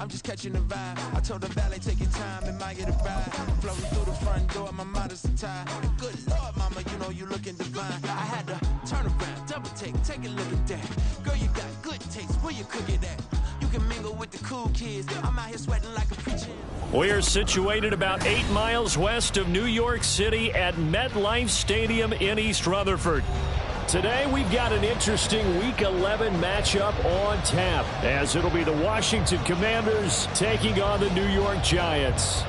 I'm just catching the vibe. I told the valet, take your time, admire the ride. Floating through the front door, my modest attire. And good Lord, mama, you know you looking divine. I had to turn around, double take a look at that. Girl, you got good taste, where you cook it at? You can mingle with the cool kids. I'm out here sweating like a preacher. We're situated about 8 miles west of New York City at MetLife Stadium in East Rutherford. Today, we've got an interesting Week 11 matchup on tap, as it'll be the Washington Commanders taking on the New York Giants.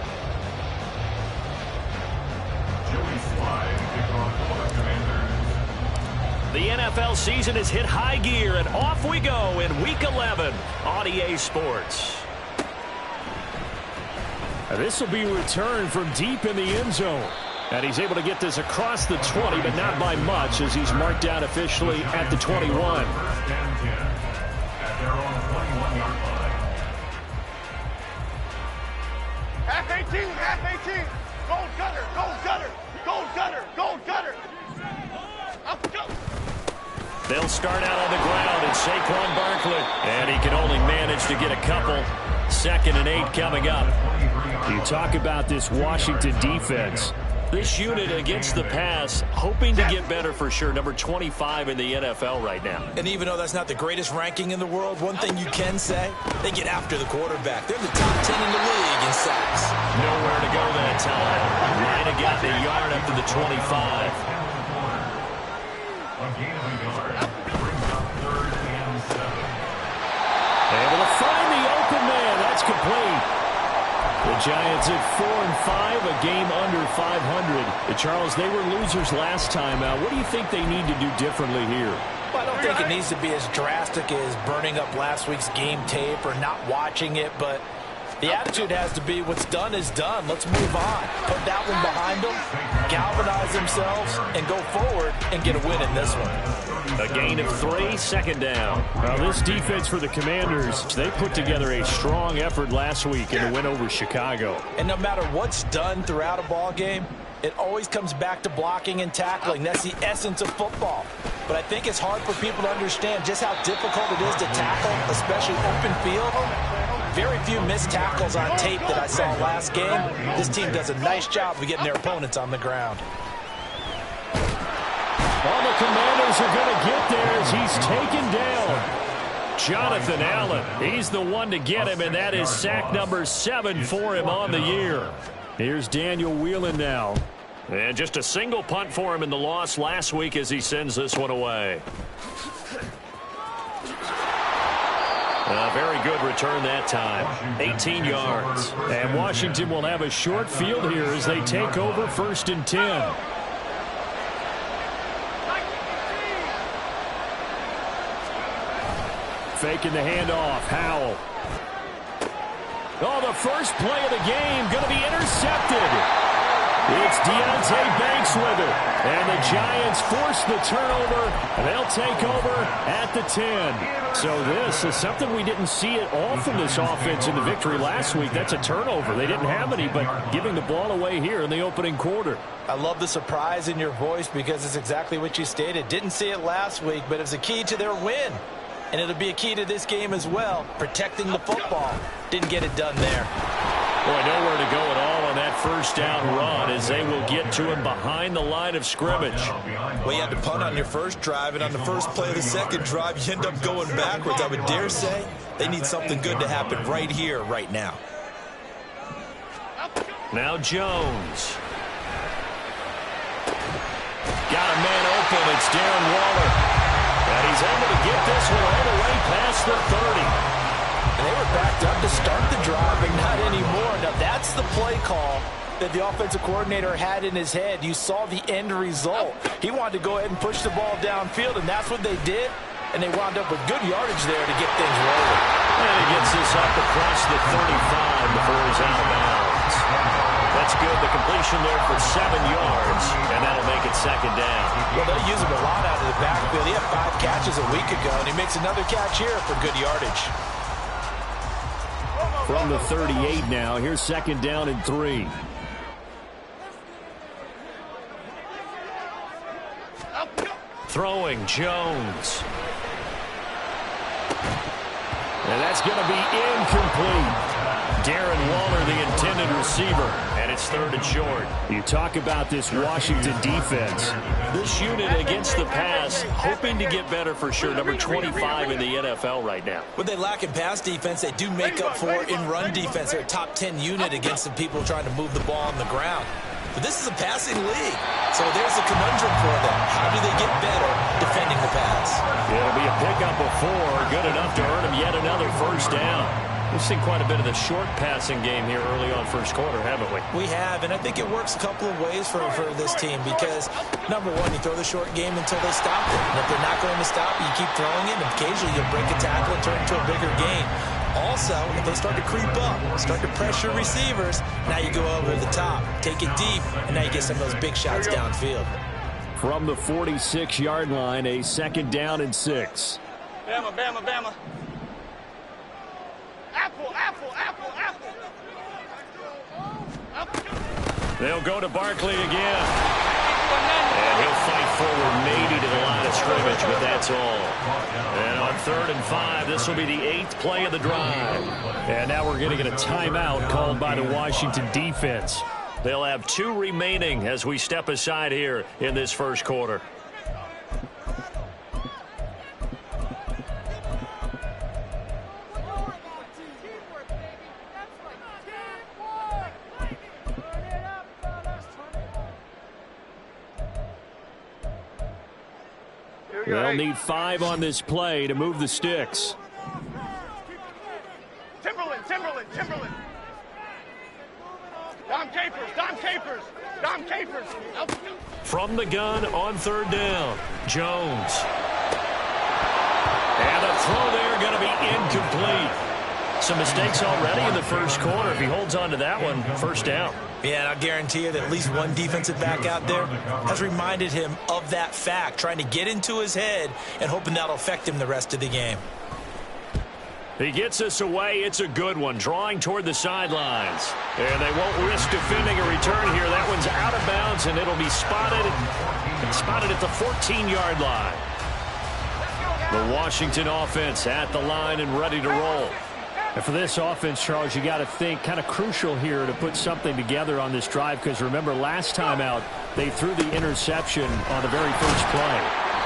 The NFL season has hit high gear, and off we go in Week 11 on EA Sports. This will be returned from deep in the end zone. And he's able to get this across the 20, but not by much, as he's marked down officially at the 21. Half 18, half 18. Gold gutter, gold gutter, gold gutter, gold gutter. Up, go. They'll start out on the ground, and Saquon Barkley. And he can only manage to get a couple. 2nd and 8 coming up. You talk about this Washington defense. This unit against the pass, hoping to get better for sure. Number 25 in the NFL right now. And even though that's not the greatest ranking in the world, one thing you can say, they get after the quarterback. They're the top 10 in the league in sacks. Nowhere to go that time. Might have got the yard up to the 25. Able to find the open man. That's complete. The Giants at 4-5, a game under 500. Charles, they were losers last time out. What do you think they need to do differently here? Well, I don't think it needs to be as drastic as burning up last week's game tape or not watching it, but the attitude has to be what's done is done. Let's move on. Put that one behind them, galvanize themselves, and go forward and get a win in this one. A gain of 3, 2nd down. Well, this defense for the Commanders, they put together a strong effort last week in the win over Chicago. And no matter what's done throughout a ball game, it always comes back to blocking and tackling. That's the essence of football. But I think it's hard for people to understand just how difficult it is to tackle, especially open field. Very few missed tackles on tape that I saw last game. This team does a nice job of getting their opponents on the ground. All the Commanders are going to get there as he's taken down. Jonathan Allen, he's the one to get him, and that is sack number 7 for him on the year. Here's Daniel Whelan now. And just a single punt for him in the loss last week as he sends this one away. A very good return that time. 18 yards. And Washington will have a short field here as they take over 1st and 10. Faking the handoff. Howell. Oh, the first play of the game going to be intercepted. It's Deontay Banks with it. And the Giants force the turnover. They'll take over at the 10. So this is something we didn't see at all from this offense in the victory last week. That's a turnover. They didn't have any, but giving the ball away here in the opening quarter. I love the surprise in your voice because it's exactly what you stated. Didn't see it last week, but it's a key to their win. And it'll be a key to this game as well, protecting the football. Didn't get it done there. Boy, nowhere to go at all on that first down run as they will get to him behind the line of scrimmage. Well, you had to punt on your first drive, and on the first play of the second drive, you end up going backwards. I would dare say they need something good to happen right here, right now. Now Jones. Got a man open. It's Darren Waller. And he's able to get this one all the way past the 30. And they were backed up to start the drive, but not anymore. Now, that's the play call that the offensive coordinator had in his head. You saw the end result. He wanted to go ahead and push the ball downfield, and that's what they did. And they wound up with good yardage there to get things rolling. And he gets this up across the 35 before he's out of bounds. That's good. The completion there for 7 yards, and that'll make it 2nd down. Well, they'll use him a lot out of the backfield. He had 5 catches a week ago, and he makes another catch here for good yardage. From the 38 now, here's 2nd down and 3. Throwing Jones. And that's going to be incomplete. Darren Waller, the intended receiver, and it's 3rd and short. You talk about this Washington defense. This unit against the pass, hoping to get better for sure. Number 25 in the NFL right now. What they lack in pass defense, they do make up for in run defense. They're a top 10 unit against the people trying to move the ball on the ground. But this is a passing league, so there's a conundrum for them. How do they get better defending the pass? It'll be a pickup of 4, good enough to earn them yet another first down. We've seen quite a bit of the short passing game here early on first quarter, haven't we? We have, and I think it works a couple of ways for this team because, number one, you throw the short game until they stop it. And if they're not going to stop it, you keep throwing it, and occasionally you'll break a tackle and turn it into a bigger gain. Also, if they start to creep up, start to pressure receivers, now you go over the top, take it deep, and now you get some of those big shots downfield. From the 46-yard line, a 2nd down and 6. Bama, Bama, Bama. Apple, apple, apple, apple. They'll go to Barkley again. And he'll fight forward maybe to the line of scrimmage, but that's all. And on 3rd and 5, this will be the 8th play of the drive. And now we're going to get a timeout called by the Washington defense. They'll have 2 remaining as we step aside here in this first quarter. They'll need 5 on this play to move the sticks. Timberland, Timberland, Timberland. Dom Capers, Dom Capers, Dom Capers. From the gun on 3rd down, Jones. And the throw there going to be incomplete. Some mistakes already in the first quarter. If he holds on to that one, first down. Yeah, and I'll guarantee you that at least one defensive back out there has reminded him of that fact, trying to get into his head and hoping that'll affect him the rest of the game. He gets us away. It's a good one, drawing toward the sidelines. And they won't risk defending a return here. That one's out of bounds, and it'll be spotted at the 14-yard line. The Washington offense at the line and ready to roll. And for this offense, Charles, you got to think kind of crucial here to put something together on this drive because remember last time out they threw the interception on the very first play.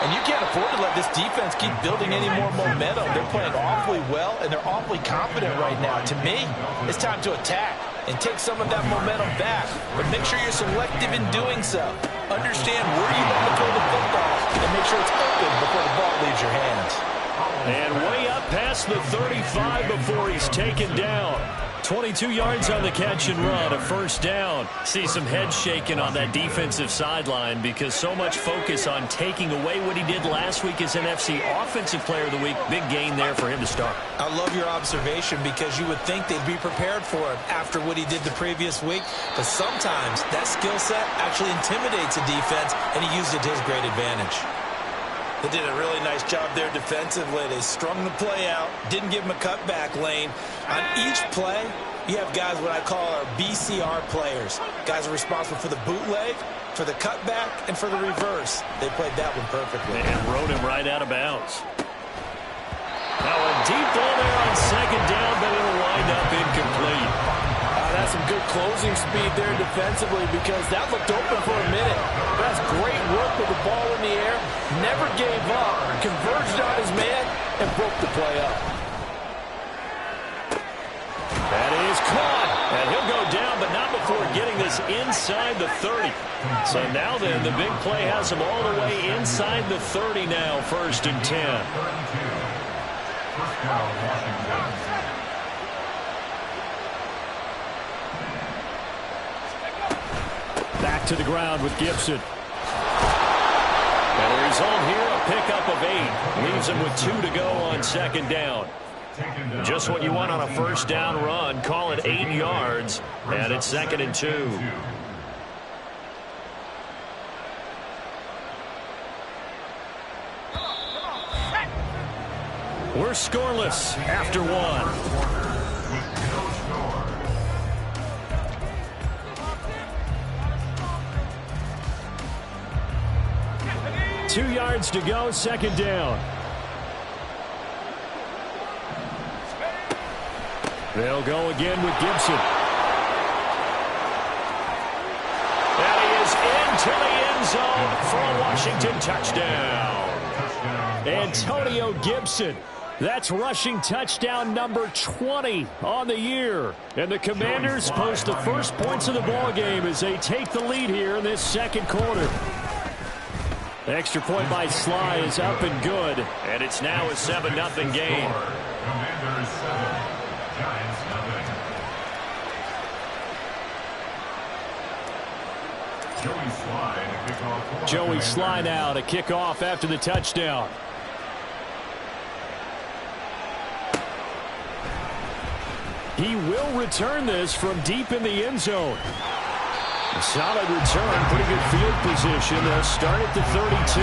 And you can't afford to let this defense keep building any more momentum. They're playing awfully well, and they're awfully confident right now. To me, it's time to attack and take some of that momentum back. But make sure you're selective in doing so. Understand where you want to throw the football and make sure it's open before the ball leaves your hands. And way up past the 35 before he's taken down. 22 yards on the catch and run, a first down. See some heads shaking on that defensive sideline because so much focus on taking away what he did last week as NFC Offensive Player of the Week. Big gain there for him to start. I love your observation because you would think they'd be prepared for him after what he did the previous week. But sometimes that skill set actually intimidates a defense, and he used it to his great advantage. They did a really nice job there defensively. They strung the play out, didn't give him a cutback lane. On each play, you have guys what I call our BCR players. Guys are responsible for the bootleg, for the cutback, and for the reverse. They played that one perfectly. And rode him right out of bounds. Now a deep ball there on 2nd down, but it'll wind up incomplete. That's some good closing speed there defensively because that looked open for a minute. That's great work with the ball in the air. Never gave up, converged on his man, and broke the play up. That is caught, and he'll go down, but not before getting this inside the 30. So now then, the big play has him all the way inside the 30 now, 1st and 10. Back to the ground with Gibson. And the result here, a pickup of 8. Leaves him with 2 to go on 2nd down. Just what you want on a first down run. Call it 8 yards. And it's 2nd and 2. We're scoreless after 1. 2 yards to go, 2nd down. They'll go again with Gibson. And he is into the end zone for a Washington touchdown. Antonio Gibson. That's rushing touchdown number 20 on the year. And the Commanders post the first points of the ball game as they take the lead here in this second quarter. The extra point by Sly is up and good. And it's now a 7-0 game. Commanders 7, Giants 0. Joey Sly now to kick off after the touchdown. He will return this from deep in the end zone. A solid return, pretty good field position. They'll start at the 32.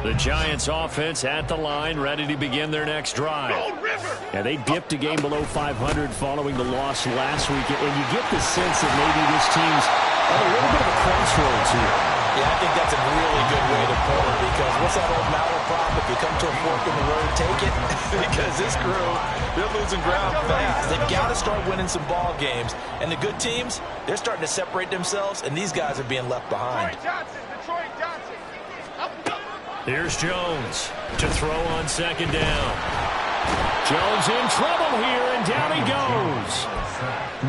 The Giants offense at the line, ready to begin their next drive. And they dipped a game below 500 following the loss last week. And you get the sense that maybe this team's at a little bit of a crossroads here. Yeah, I think that's a really good way to put it, because what's that old malaprop? If you come to a fork in the road, take it. Because this crew, they're losing ground fast. They've got to start winning some ball games. And the good teams, they're starting to separate themselves, and these guys are being left behind. Detroit Johnson. Here's Jones to throw on second down. Jones in trouble here, and down he goes.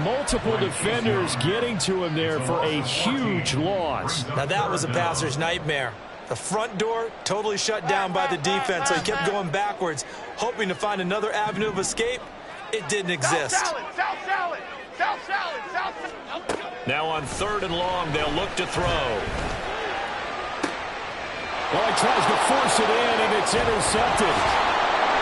Multiple defenders getting to him there for a huge loss. Now that was a passer's nightmare. The front door totally shut down by the defense, so he kept going backwards, hoping to find another avenue of escape. It didn't exist. South salad. Now on 3rd and long, they'll look to throw. Well, he tries to force it in, and it's intercepted.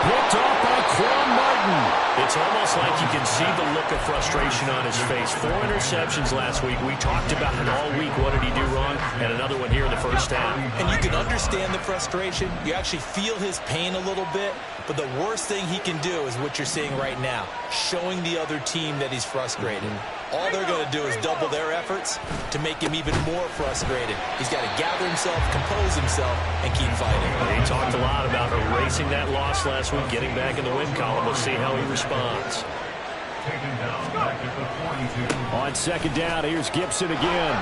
Picked off by Quan Martin. It's almost like you can see the look of frustration on his face. 4 interceptions last week. We talked about it all week. What did he do wrong? And another one here in the first half. And you can understand the frustration. You actually feel his pain a little bit. But the worst thing he can do is what you're seeing right now, showing the other team that he's frustrated. All they're going to do is double their efforts to make him even more frustrated. He's got to gather himself, compose himself, and keep fighting. He talked a lot about erasing that loss last week, getting back in the win column. We'll see how he responds. On second down, here's Gibson again.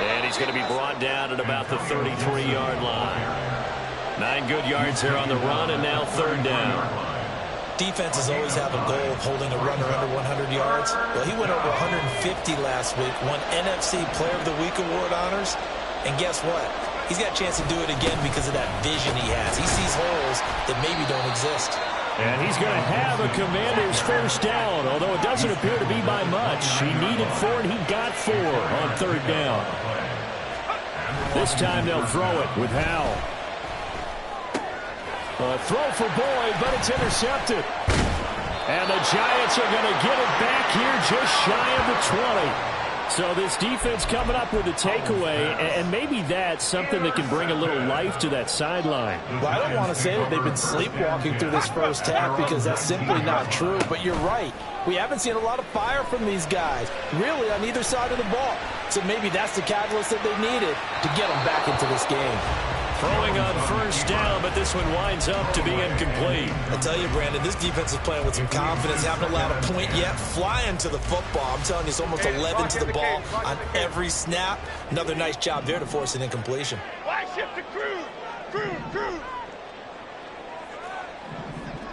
And he's going to be brought down at about the 33-yard line. 9 good yards there on the run, and now 3rd down. Defenses always have a goal of holding a runner under 100 yards. Well, he went over 150 last week, won NFC Player of the Week award honors. And guess what? He's got a chance to do it again because of that vision he has. He sees holes that maybe don't exist. And he's going to have a Commander's first down, although it doesn't appear to be by much. He needed 4, and he got 4 on 3rd down. This time they'll throw it with Howell. A throw for Boyd, but it's intercepted. And the Giants are going to get it back here just shy of the 20. So this defense coming up with a takeaway, and maybe that's something that can bring a little life to that sideline. Well, I don't want to say that they've been sleepwalking through this first half because that's simply not true, but you're right. We haven't seen a lot of fire from these guys, really, on either side of the ball. So maybe that's the catalyst that they needed to get them back into this game. Throwing on first down, but this one winds up to be incomplete. I tell you, Brandon, this defense is playing with some confidence. Haven't allowed a point yet. Flying to the football. I'm telling you, it's almost 11 to the ball on every snap. Another nice job there to force an incompletion. Flash shift to Cruz.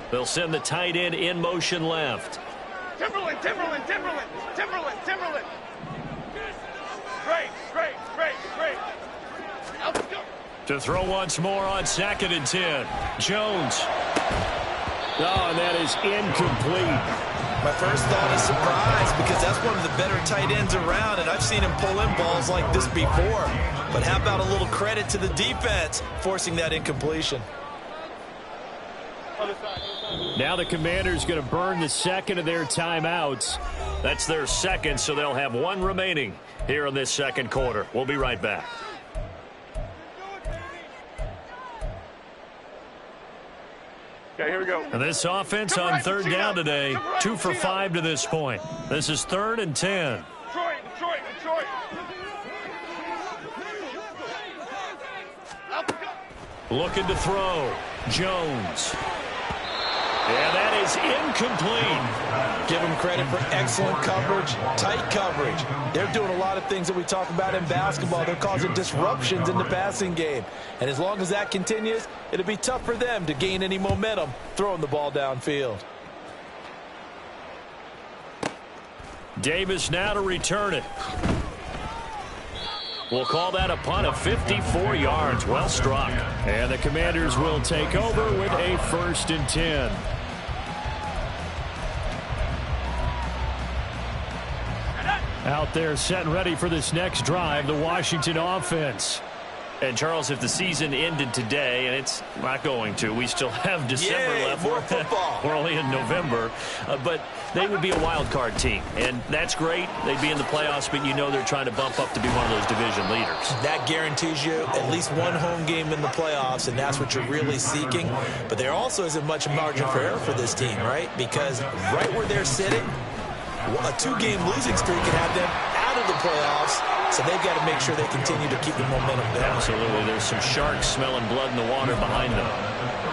They'll send the tight end in motion left. Timberland. Great. Let's go. To throw once more on 2nd and 10. Jones. Oh, and that is incomplete. My first thought is surprise because that's one of the better tight ends around, and I've seen him pull in balls like this before. But how about a little credit to the defense forcing that incompletion? Now the Commanders going to burn the second of their timeouts. That's their second, so they'll have 1 remaining here in this second quarter. We'll be right back. Okay, here we go. And this offense on third down today, 2 for 5 to this point. This is 3rd and 10. Detroit. Looking to throw. Jones. And that is incomplete. Give them credit for excellent coverage, tight coverage. They're doing a lot of things that we talk about in basketball. They're causing disruptions in the passing game. And as long as that continues, it'll be tough for them to gain any momentum throwing the ball downfield. Davis now to return it. We'll call that a punt of 54 yards. Well struck. And the Commanders will take over with a 1st and 10. Out there set and ready for this next drive, the Washington offense. And, Charles, if the season ended today, and it's not going to, we still have December left. More football. We're only in November. But they would be a wild card team. And that's great. They'd be in the playoffs, but you know they're trying to bump up to be one of those division leaders. That guarantees you at least one home game in the playoffs, and that's what you're really seeking. But there also isn't much margin for error for this team, right? Because right where they're sitting, a 2-game losing streak can have them out of the playoffs. So they've got to make sure they continue to keep the momentum down. Absolutely. There's some sharks smelling blood in the water behind them.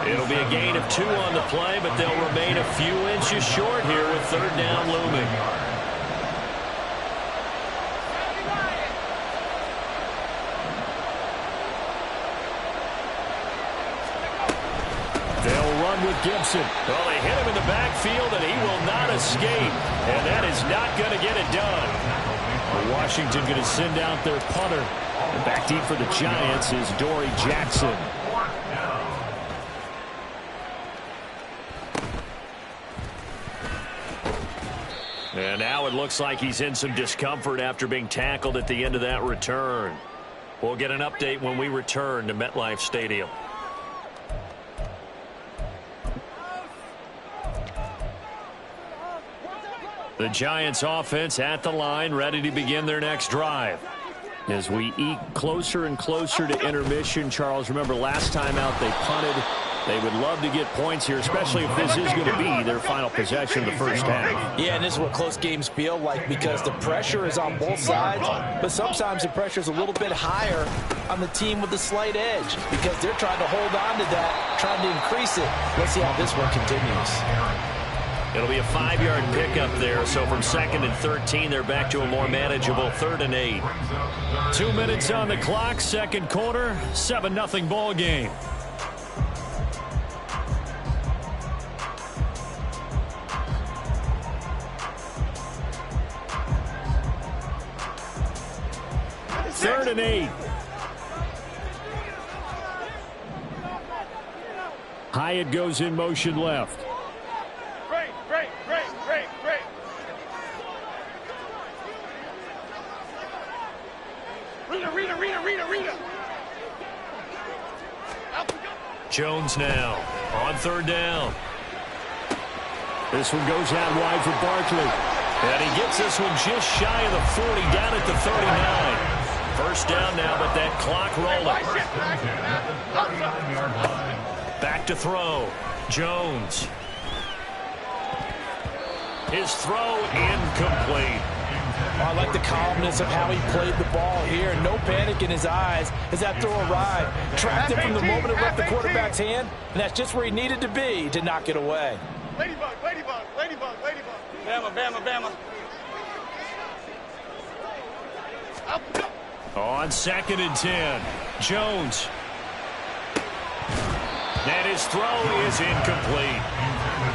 It'll be a gain of 2 on the play, but they'll remain a few inches short here with 3rd down looming. They'll run with Gibson. Well, they hit him in the backfield, and he will not escape. And that is not going to get it done. Washington going to send out their punter. And back deep for the Giants is Dory Jackson. And now it looks like he's in some discomfort after being tackled at the end of that return. We'll get an update when we return to MetLife Stadium. The Giants offense at the line, ready to begin their next drive. As we eke closer and closer to intermission, Charles, remember last time out they punted. They would love to get points here, especially if this is going to be their final possession of the first half. Yeah, and this is what close games feel like because the pressure is on both sides, but sometimes the pressure is a little bit higher on the team with the slight edge because they're trying to hold on to that, trying to increase it. Let's see how this one continues. It'll be a 5-yard pickup there, so from 2nd and 13, they're back to a more manageable 3rd and 8. 2 minutes on the clock, 2nd quarter, 7-0 ball game. Third and 8. Hyatt goes in motion left. Great. Rita. Jones now on 3rd down. This one goes out wide for Barkley. And he gets this one just shy of the 40, down at the 39. First down now, but that clock rolling. Back to throw. Jones. His throw incomplete. I like the calmness of how he played the ball here. No panic in his eyes as that throw arrived. Tracked it from the moment it left the quarterback's hand, and that's just where he needed to be to knock it away. Ladybug. Bama. On 2nd and 10, Jones. And his throw is incomplete.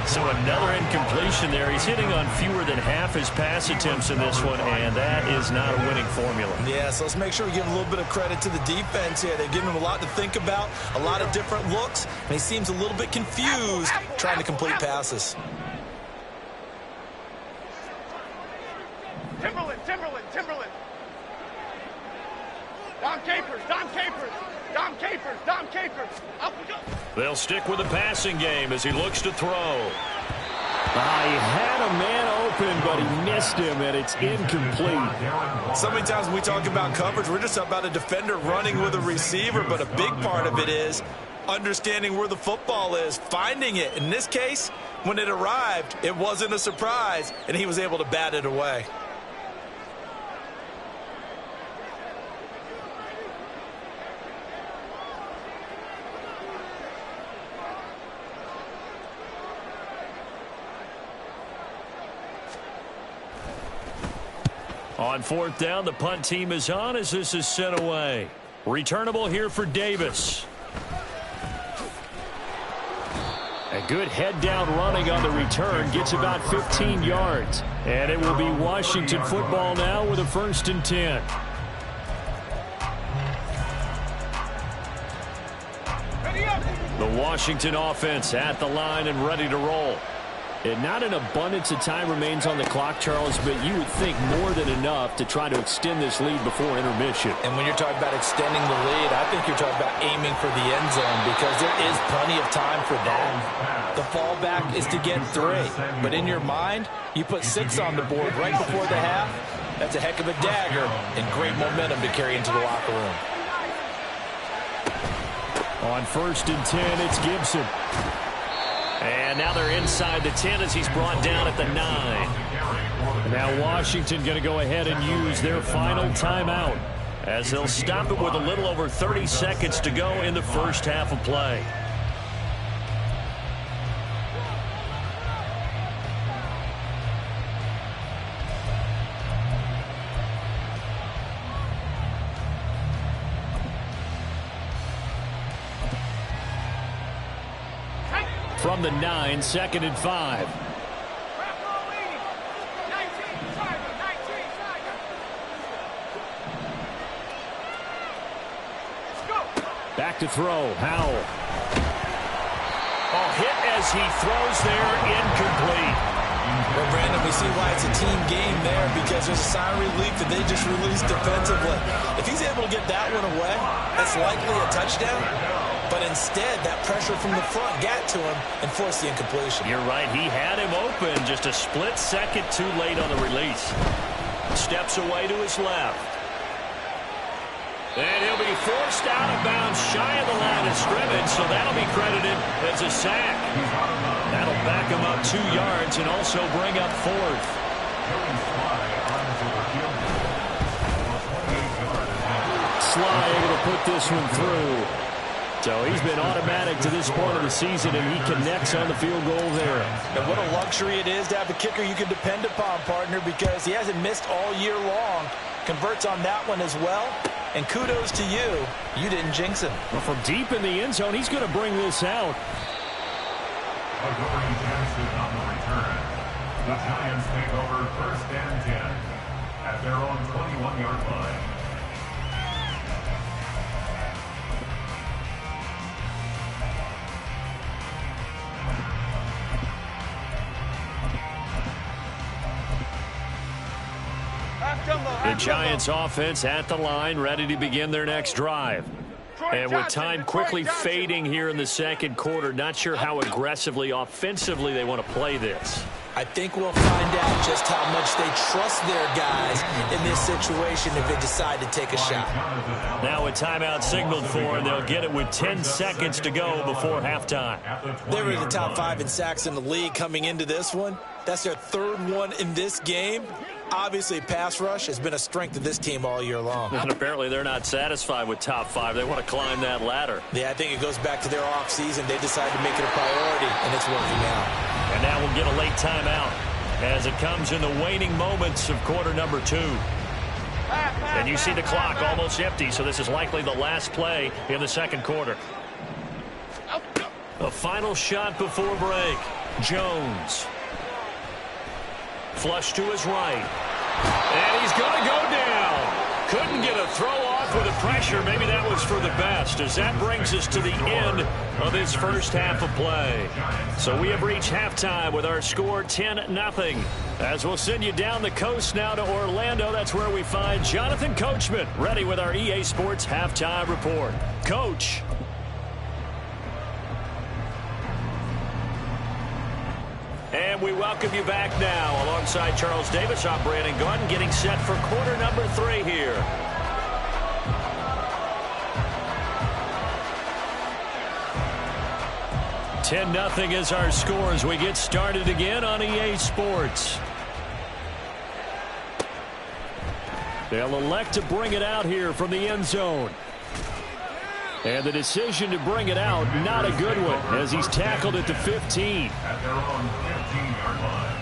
So another incompletion there. He's hitting on fewer than half his pass attempts in this one, and that is not a winning formula. Yeah, so let's make sure we give a little bit of credit to the defense here. They've given him a lot to think about, a lot of different looks, and he seems a little bit confused trying to complete passes. Timberland. Dom Capers. Up we go. They'll stick with the passing game as he looks to throw. He had a man open, but he missed him, and it's incomplete. So many times when we talk about coverage, we're just about a defender running with a receiver, but a big part of it is understanding where the football is, finding it. In this case, when it arrived, it wasn't a surprise, and he was able to bat it away. On fourth down, the punt team is on as this is sent away. Returnable here for Davis. A good head down running on the return. Gets about 15 yards. And it will be Washington football now with a 1st and 10. The Washington offense at the line and ready to roll. And not an abundance of time remains on the clock, Charles, but you would think more than enough to try to extend this lead before intermission. And when you're talking about extending the lead, I think you're talking about aiming for the end zone because there is plenty of time for that. The fallback is to get 3. But in your mind, you put 6 on the board right before the half. That's a heck of a dagger and great momentum to carry into the locker room. On 1st and 10, it's Gibson. And now they're inside the 10 as he's brought down at the 9. Now Washington going to go ahead and use their final timeout as they'll stop it with a little over 30 seconds to go in the first half of play. From the 9, 2nd and 5. Back to throw, Howell. Oh, hit as he throws there, incomplete. Well, Brandon, we see why it's a team game there because there's a sign of relief that they just released defensively. If he's able to get that one away, that's likely a touchdown. But instead, that pressure from the front got to him and forced the incompletion. You're right. He had him open. Just a split second too late on the release. Steps away to his left. And he'll be forced out of bounds shy of the line of scrimmage, so that'll be credited as a sack. That'll back him up 2 yards and also bring up 4th. Sly able to put this one through. So he's been automatic to this point of the season, and he connects on the field goal there. And what a luxury it is to have a kicker you can depend upon, partner, because he hasn't missed all year long. Converts on that one as well. And kudos to you. You didn't jinx him. Well, from deep in the end zone, he's going to bring this out. Montgomery Johnson on the return. The Giants take over 1st and 10 at their own 21-yard line. The Giants offense at the line, ready to begin their next drive. And with time quickly fading here in the second quarter, not sure how aggressively, offensively they want to play this. I think we'll find out just how much they trust their guys in this situation if they decide to take a shot. Now a timeout signaled for, and they'll get it with 10 seconds to go before halftime. They were in the top 5 in sacks in the league coming into this one. That's their 3rd one in this game. Obviously, pass rush has been a strength of this team all year long. And apparently they're not satisfied with top 5. They want to climb that ladder. Yeah, I think it goes back to their offseason. They decided to make it a priority, and it's working out. And now we'll get a late timeout as it comes in the waning moments of quarter number 2. And you see the clock almost empty, so this is likely the last play in the second quarter. A final shot before break. Jones. Flush to his right. And he's going to go down. Couldn't get a throw off with the pressure. Maybe that was for the best, as that brings us to the end of this first half of play. So we have reached halftime with our score 10-0. As we'll send you down the coast now to Orlando, that's where we find Jonathan Coachman ready with our EA Sports halftime report. Coach. And we welcome you back now alongside Charles Davis. I'm Brandon Gaudin getting set for quarter number 3 here. 10-0 is our score as we get started again on EA Sports. They'll elect to bring it out here from the end zone. And the decision to bring it out, not a good one, as he's tackled at the 15. At their own 15-yard line.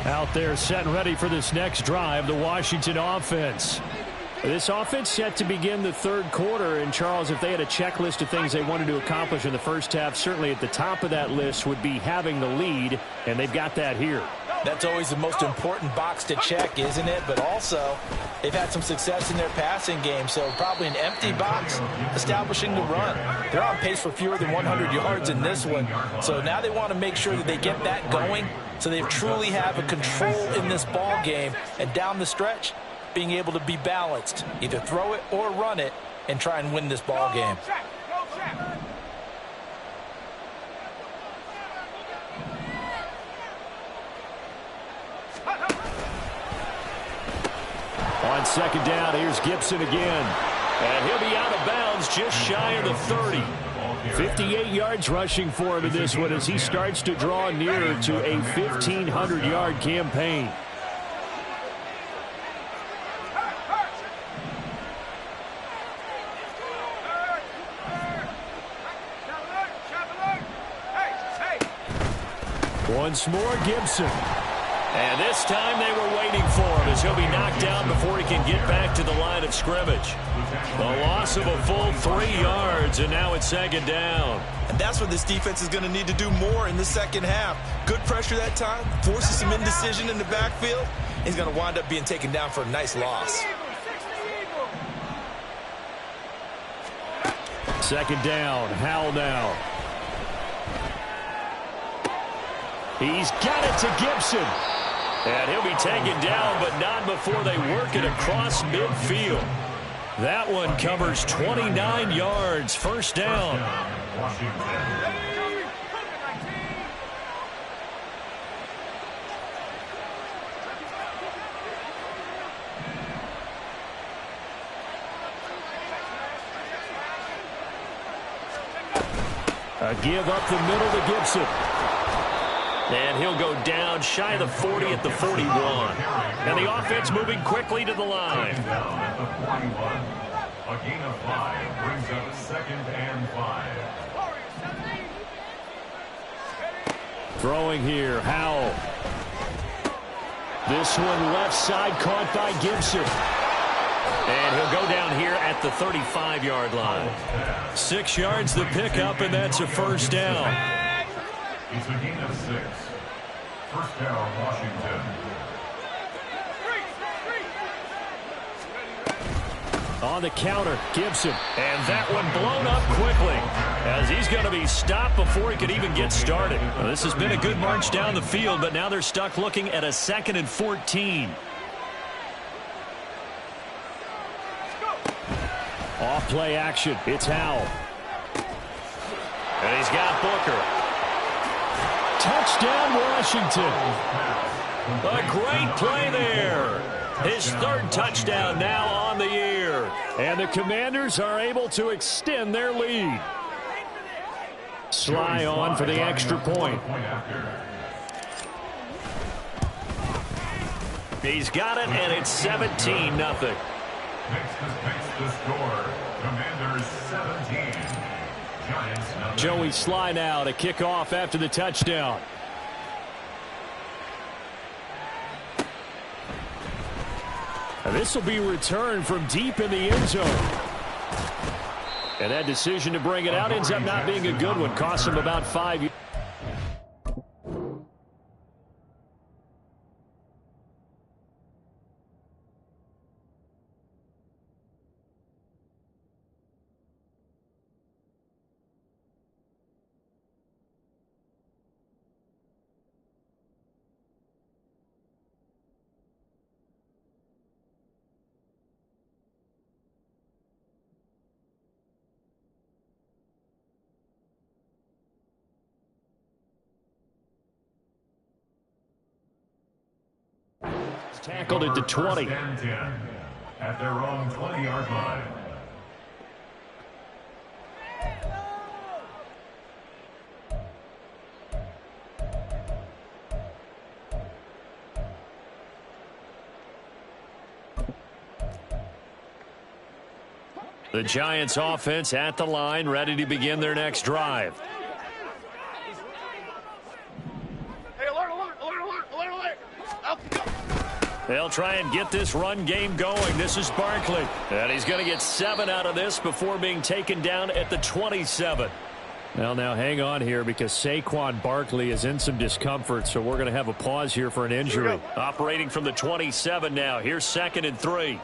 Out there set and ready for this next drive, the Washington offense. This offense set to begin the third quarter. And, Charles, if they had a checklist of things they wanted to accomplish in the first half, certainly at the top of that list would be having the lead, and they've got that here. That's always the most important box to check, isn't it? But also, they've had some success in their passing game, so probably an empty box establishing the run. They're on pace for fewer than 100 yards in this one, so now they want to make sure that they get that going so they truly have a control in this ball game, and down the stretch, being able to be balanced, either throw it or run it, and try and win this ball game. On second down, here's Gibson again. And he'll be out of bounds just shy of the 30. 58 yards rushing for him in this one as he starts to draw near to a 1,500-yard campaign. Once more, Gibson. And this time they were waiting for him as he'll be knocked down before he can get back to the line of scrimmage. A loss of a full 3 yards, and now it's second down. And that's what this defense is going to need to do more in the second half. Good pressure that time, forces some indecision in the backfield. He's going to wind up being taken down for a nice loss. Second down, Howell now. He's got it to Gibson. And he'll be taken down, but not before they work it across midfield. That one covers 29 yards. First down. A give up the middle to Gibson. And he'll go down shy of the 40 at the 41. And the offense moving quickly to the line. Down at the 41. A gain of 5 brings up 2nd and 5. Throwing here, Howell. This one left side caught by Gibson. And he'll go down here at the 35-yard line. 6 yards the pickup, and that's a first down. It's a gain of 6. First down, Washington. On the counter, Gibson. And that one blown up quickly as he's going to be stopped before he could even get started. Well, this has been a good march down the field, but now they're stuck looking at a 2nd and 14. Off play action. It's Howell. And he's got Booker. Touchdown, Washington. A great play there. His 3rd touchdown now on the year. And the Commanders are able to extend their lead. Sly on for the extra point. He's got it, and it's 17-0. Makes the score. Commanders 17. Giants nothing. Joey Sly now to kick off after the touchdown. And this will be returned from deep in the end zone. And that decision to bring it out ends up not being a good one. Costs him about 5 years. Tackled at the 20. First and 10 at their own 20-yard line. The Giants offense at the line, ready to begin their next drive. Hey, alert, alert, alert, alert, alert, alert. Up, go. They'll try and get this run game going. This is Barkley. And he's going to get 7 out of this before being taken down at the 27. Well, now hang on here because Saquon Barkley is in some discomfort, so we're going to have a pause here for an injury. Operating from the 27 now. Here's 2nd and 3.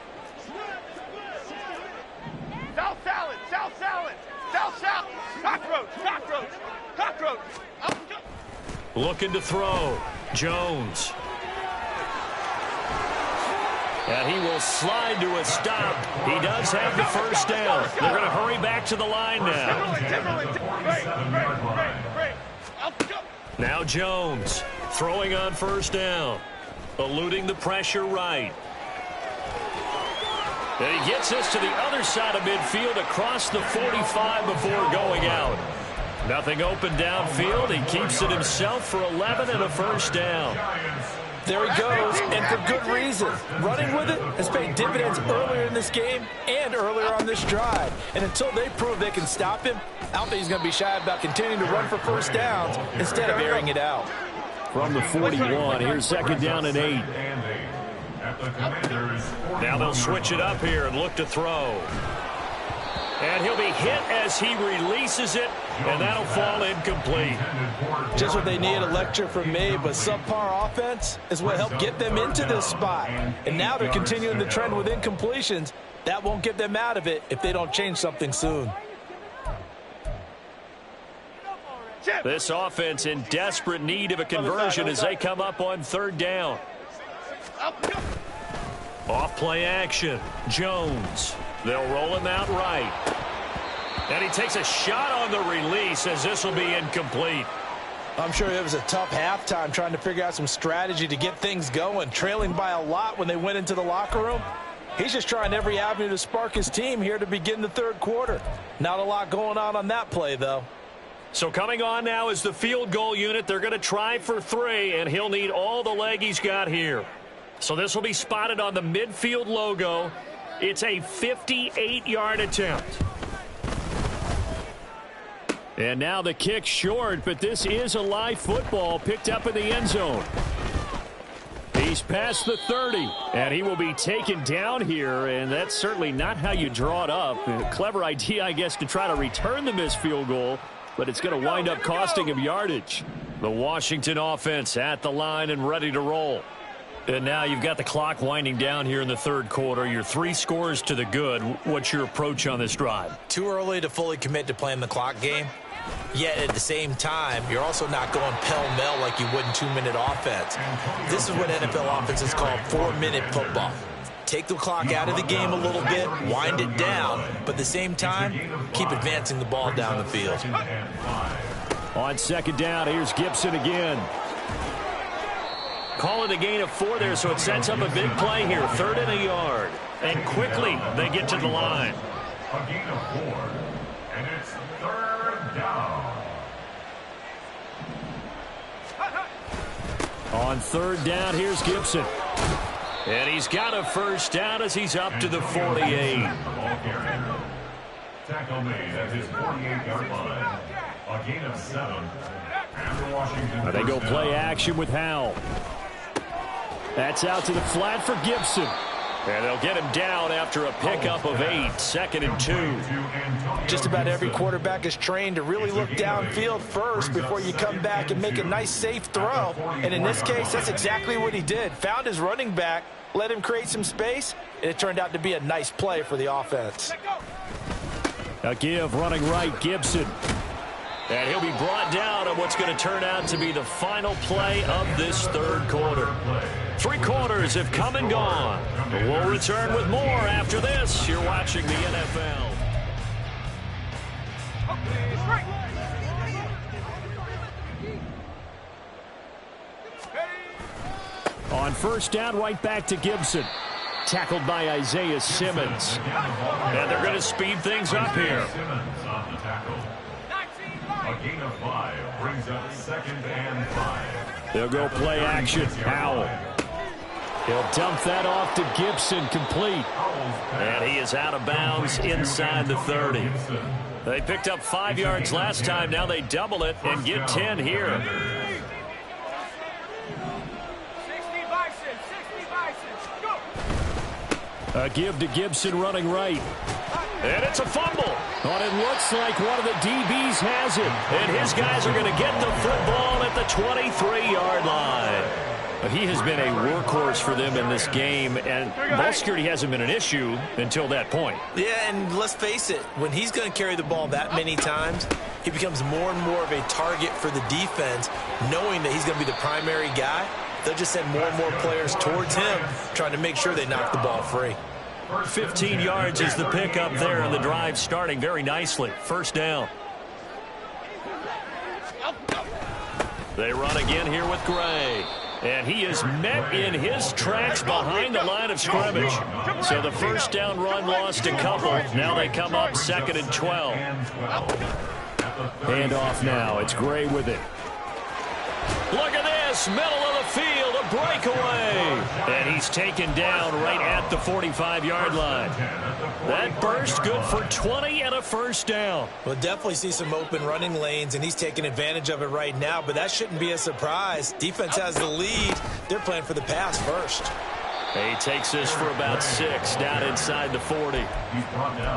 South salad, south salad, south salad. Cockroach, cockroach, cockroach. Up, go. Looking to throw. Jones. And he will slide to a stop. He does have the first down. They're going to hurry back to the line now. Now Jones throwing on first down. Eluding the pressure right. And he gets us to the other side of midfield across the 45 before going out. Nothing open downfield. He keeps it himself for 11 and a first down. There he goes, and for good reason. Running with it has paid dividends earlier in this game and earlier on this drive. And until they prove they can stop him, I don't think he's going to be shy about continuing to run for first downs instead of airing it out. From the 41, here's 2nd down and 8. Now they'll switch it up here and look to throw. And he'll be hit as he releases it, and that'll fall incomplete. Just what they need, a lecture from me, but subpar offense is what helped get them into this spot. And now they're continuing the trend with incompletions. That won't get them out of it if they don't change something soon. This offense in desperate need of a conversion as they come up on 3rd down. Off play action. Jones. They'll roll him out right. And he takes a shot on the release as this will be incomplete. I'm sure it was a tough halftime trying to figure out some strategy to get things going, trailing by a lot when they went into the locker room. He's just trying every avenue to spark his team here to begin the 3rd quarter. Not a lot going on that play, though. So coming on now is the field goal unit. They're going to try for 3, and he'll need all the leg he's got here. So this will be spotted on the midfield logo. It's a 58-yard attempt. And now the kick short, but this is a live football picked up in the end zone. He's past the 30, and he will be taken down here, and that's certainly not how you draw it up. A clever idea, I guess, to try to return the missed field goal, but it's going to wind up costing him yardage. The Washington offense at the line and ready to roll. And now you've got the clock winding down here in the 3rd quarter. You're 3 scores to the good. What's your approach on this drive? Too early to fully commit to playing the clock game. Yet at the same time, you're also not going pell-mell like you would in 2-minute offense. This is what NFL offenses call 4-minute football. Take the clock out of the game a little bit, wind it down, but at the same time, keep advancing the ball down the field. On 2nd down, here's Gibson again. Call it a gain of 4 there, so it sets up a big play here. 3rd and a yard. And quickly, they get to the line. A gain of 4, and it's 3rd down. On 3rd down, here's Gibson. And he's got a first down as he's up to the 48. Tackle made at his 48-yard line. A gain of 7. And Washington. They go play action with Howell. That's out to the flat for Gibson. And they'll get him down after a pickup of 8. 2nd and 2. Just about every quarterback is trained to really look downfield first before you come back and make a nice, safe throw. And in this case, that's exactly what he did. Found his running back, let him create some space, and it turned out to be a nice play for the offense. A give running right, Gibson. And he'll be brought down on what's going to turn out to be the final play of this 3rd quarter. 3 quarters have come and gone. We'll return with more after this. You're watching the NFL. On 1st down, right back to Gibson. Tackled by Isaiah Simmons. And they're going to speed things up here. Simmons on the tackle. A gain of 5 brings up 2nd and 5. They'll go play action. Howell. He'll dump that off to Gibson, complete. And he is out of bounds inside the 30. They picked up 5 yards last time. Now they double it and get 10 here. A give to Gibson running right. And it's a fumble. But it looks like one of the DBs has it. And his guys are going to get the football at the 23-yard line. He has been a workhorse for them in this game, and ball security hasn't been an issue until that point. Yeah, and let's face it, when he's going to carry the ball that many times, he becomes more and more of a target for the defense, knowing that he's going to be the primary guy. They'll just send more and more players towards him, trying to make sure they knock the ball free. 15 yards is the pickup there, and the drive starting very nicely. First down. They run again here with Gray. And he is met in his tracks behind the line of scrimmage. So the first down run lost a couple. Now they come up 2nd and 12. Hand off now. It's Gray with it. Look at this. Middle of the field. A breakaway. And he's taken down right at the 45-yard line. That burst good for 20 and a first down. We'll definitely see some open running lanes, and he's taking advantage of it right now, but that shouldn't be a surprise. Defense has the lead. They're playing for the pass first. He takes this for about 6 down inside the 40.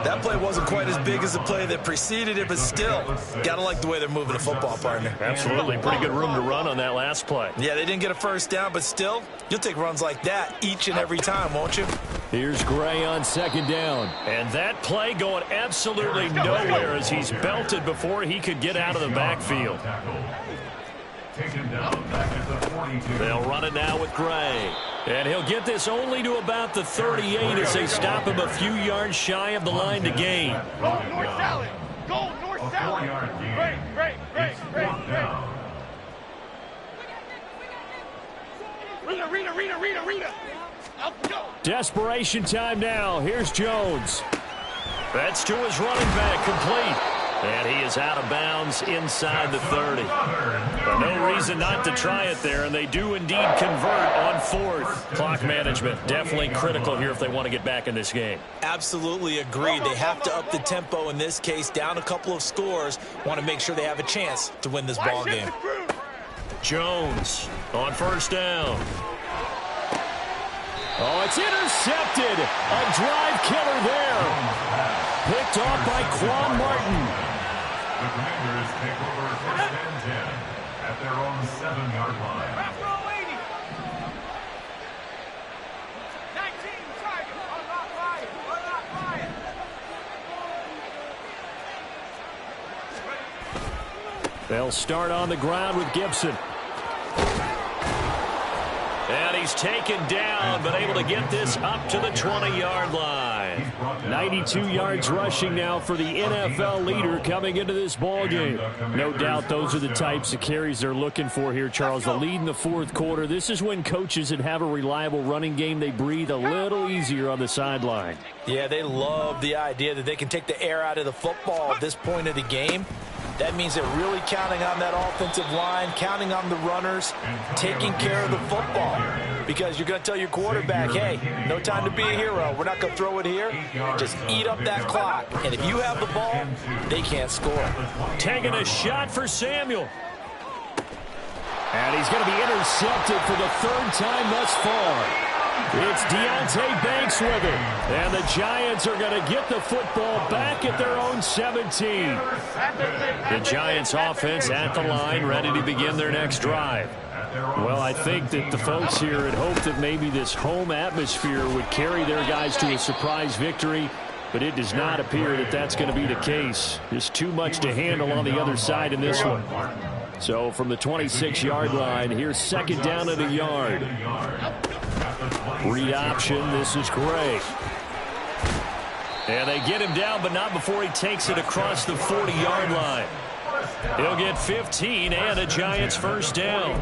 That play wasn't quite as big as the play that preceded it, but still, gotta like the way they're moving the football, partner. Absolutely. Pretty good room to run on that last play. Yeah, they didn't get a first down, but still, you'll take runs like that each and every time, won't you? Here's Gray on 2nd down. And that play going absolutely nowhere as he's belted before he could get out of the backfield. They'll run it now with Gray. And he'll get this only to about the 38 as they stop him a few yards shy of the line to gain. Go north salad. Go north salad. Great. Rita. Up, go. Desperation time now. Here's Jones. That's to his running back, complete. And he is out of bounds inside the 30. But no reason not to try it there, and they do indeed convert on 4th. Clock management definitely critical here if they want to get back in this game. Absolutely agreed. They have to up the tempo in this case, down a couple of scores. Want to make sure they have a chance to win this ball game. Jones on first down. Oh, it's intercepted. A drive killer there. Picked off by Quan Martin. The Commanders take over 1st and 10 at their own 7-yard line. 19, target. Unlock fire. They'll start on the ground with Gibson. And he's taken down, but able to get this up to the 20-yard line. 92 yards rushing now for the NFL leader coming into this ball game. No doubt those are the types of carries they're looking for here, Charles. The lead in the 4th quarter. This is when coaches that have a reliable running game, they breathe a little easier on the sideline. Yeah, they love the idea that they can take the air out of the football at this point of the game. That means they're really counting on that offensive line, counting on the runners, taking care of the football. Because you're going to tell your quarterback, hey, no time to be a hero. We're not going to throw it here. Just eat up that clock. And if you have the ball, they can't score. Taking a shot for Samuel. And he's going to be intercepted for the 3rd time thus far. It's Deonte Banks with it. And the Giants are going to get the football back at their own 17. The Giants offense at the line, ready to begin their next drive. Well, I think that the folks here had hoped that maybe this home atmosphere would carry their guys to a surprise victory, but it does not appear that that's going to be the case. There's too much to handle on the other side in this one. So from the 26-yard line, here's 2nd down at a yard. Read option, this is Gray. And they get him down, but not before he takes it across the 40-yard line. He'll get 15 and a Giants first down.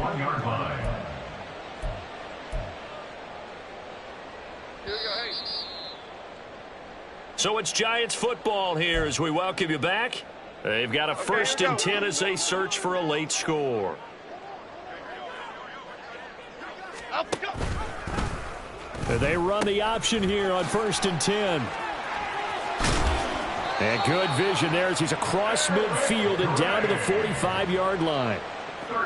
So it's Giants football here as we welcome you back. They've got a 1st and 10 as they search for a late score. They run the option here on 1st and 10. And good vision there as he's across midfield and down to the 45-yard line.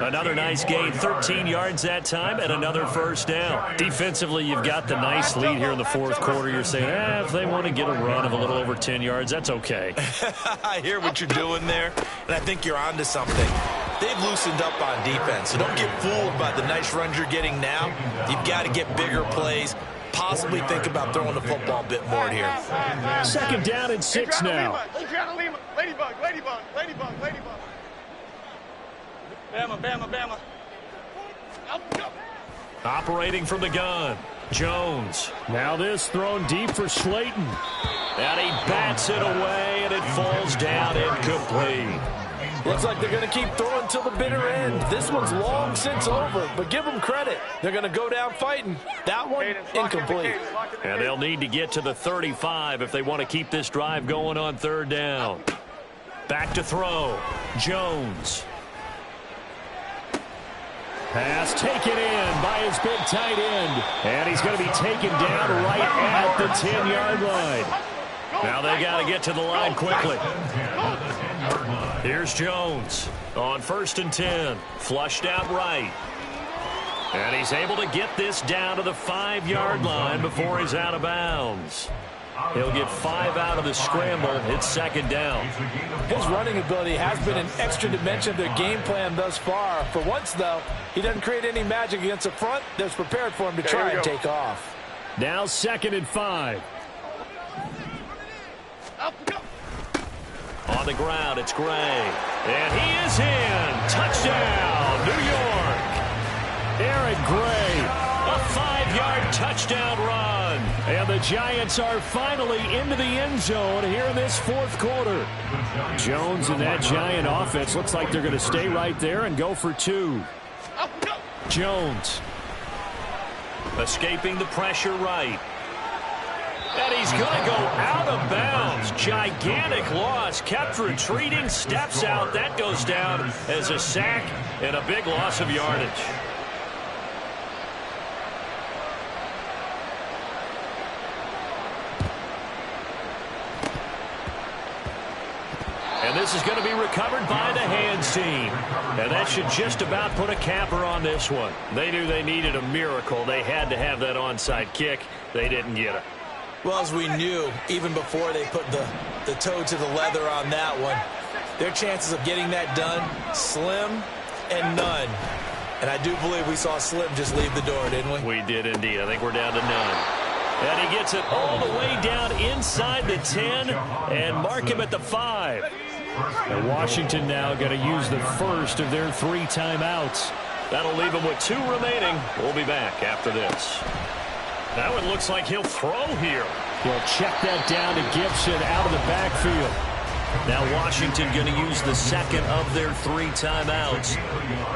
Another nice gain, 13 yards that time, and another first down. Defensively, you've got the nice lead here in the fourth quarter. You're saying, if they want to get a run of a little over 10 yards, that's okay. I hear what you're doing there, and I think you're onto something. They've loosened up on defense, so don't get fooled by the nice runs you're getting now. You've got to get bigger plays. Possibly think about throwing the football a bit more here. 2nd down and 6 now. Adriana Lima. Ladybug. Bama. Up, go. Operating from the gun, Jones. Now this thrown deep for Slayton. And he bats it away, and it falls down incomplete. Looks like they're going to keep throwing till the bitter end. This one's long since over, but give them credit. They're going to go down fighting. That one, incomplete. And they'll need to get to the 35 if they want to keep this drive going on 3rd down. Back to throw, Jones. Pass taken in by his big tight end. And he's going to be taken down right at the 10-yard line. Now they got to get to the line quickly. Here's Jones on 1st and 10. Flushed out right. And he's able to get this down to the 5-yard line before he's out of bounds. He'll get 5 out of the scramble. It's 2nd down. His running ability has been an extra dimension of their game plan thus far. For once, though, he doesn't create any magic against the front that's prepared for him to try and take off. Now 2nd and 5. On the ground, it's Gray. And he is in. Touchdown, New York. Aaron Gray, a 5-yard touchdown run. And the Giants are finally into the end zone here in this fourth quarter. Jones and that Giant offense looks like they're going to stay right there and go for 2. Jones escaping the pressure right. And he's going to go out of bounds. Gigantic loss. Kept retreating. Steps out. That goes down as a sack and a big loss of yardage. And this is going to be recovered by the hands team. And that should just about put a capper on this one. They knew they needed a miracle. They had to have that onside kick. They didn't get it. Well, as we knew, even before they put the toe to the leather on that one, their chances of getting that done, slim and none. And I do believe we saw Slim just leave the door, didn't we? We did indeed. I think we're down to none. And he gets it all the way down inside the 10 and mark him at the 5. And Washington now going to use the first of their 3 timeouts. That'll leave them with 2 remaining. We'll be back after this. That one looks like he'll throw here. He'll check that down to Gibson out of the backfield. Now Washington going to use the second of their 3 timeouts.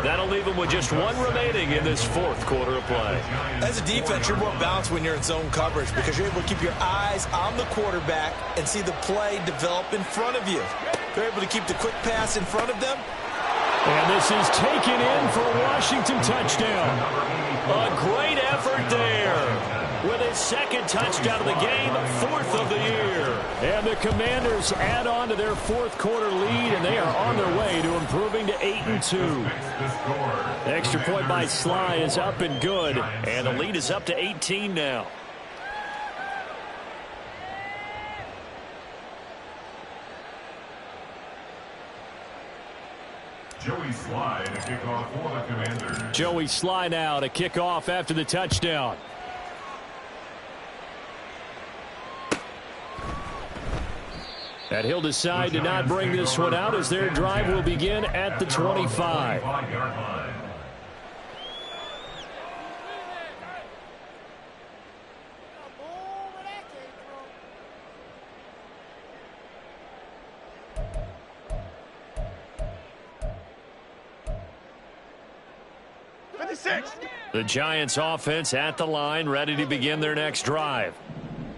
That'll leave them with just 1 remaining in this fourth quarter of play. As a defense, you're more balanced when you're in zone coverage because you're able to keep your eyes on the quarterback and see the play develop in front of you. You're able to keep the quick pass in front of them. And this is taken in for a Washington touchdown. A great effort there. With his 2nd touchdown of the game, 4th of the year. And the Commanders add on to their 4th quarter lead, and they are on their way to improving to 8-2. Extra point by Sly is up and good, and the lead is up to 18 now. Joey Sly to kick off for the Commanders. Joey Sly now to kick off after the touchdown. And he'll decide to not bring this one out as their drive will begin at the 25. The Giants offense at the line, ready to begin their next drive.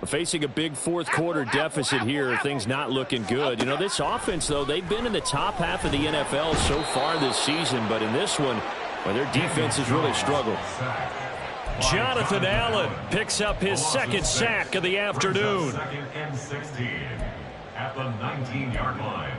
Facing a big fourth quarter deficit here, things not looking good. You know, this offense, though, they've been in the top half of the NFL so far this season, but in this one, well, their defense has really struggled. Jonathan Allen picks up his second sack of the afternoon. Second and 16 at the 19-yard line.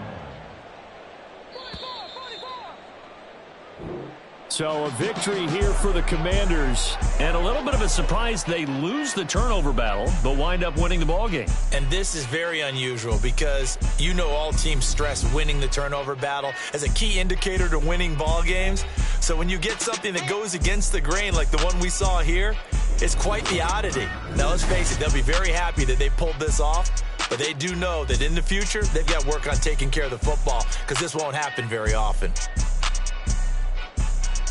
So a victory here for the Commanders, and a little bit of a surprise they lose the turnover battle, but wind up winning the ballgame. And this is very unusual because you know all teams stress winning the turnover battle as a key indicator to winning ball games. So when you get something that goes against the grain like the one we saw here, it's quite the oddity. Now let's face it, they'll be very happy that they pulled this off, but they do know that in the future they've got work on taking care of the football because this won't happen very often.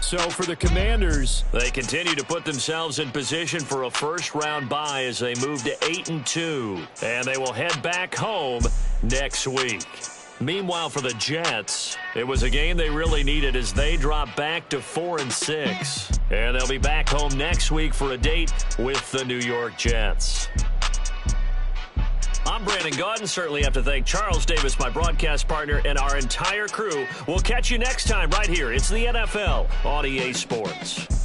So for the Commanders, they continue to put themselves in position for a first-round bye as they move to 8-2, and they will head back home next week. Meanwhile, for the Jets, it was a game they really needed as they drop back to 4-6, and they'll be back home next week for a date with the New York Jets. I'm Brandon Gaudin. Certainly have to thank Charles Davis, my broadcast partner, and our entire crew. We'll catch you next time right here. It's the NFL on EA Sports.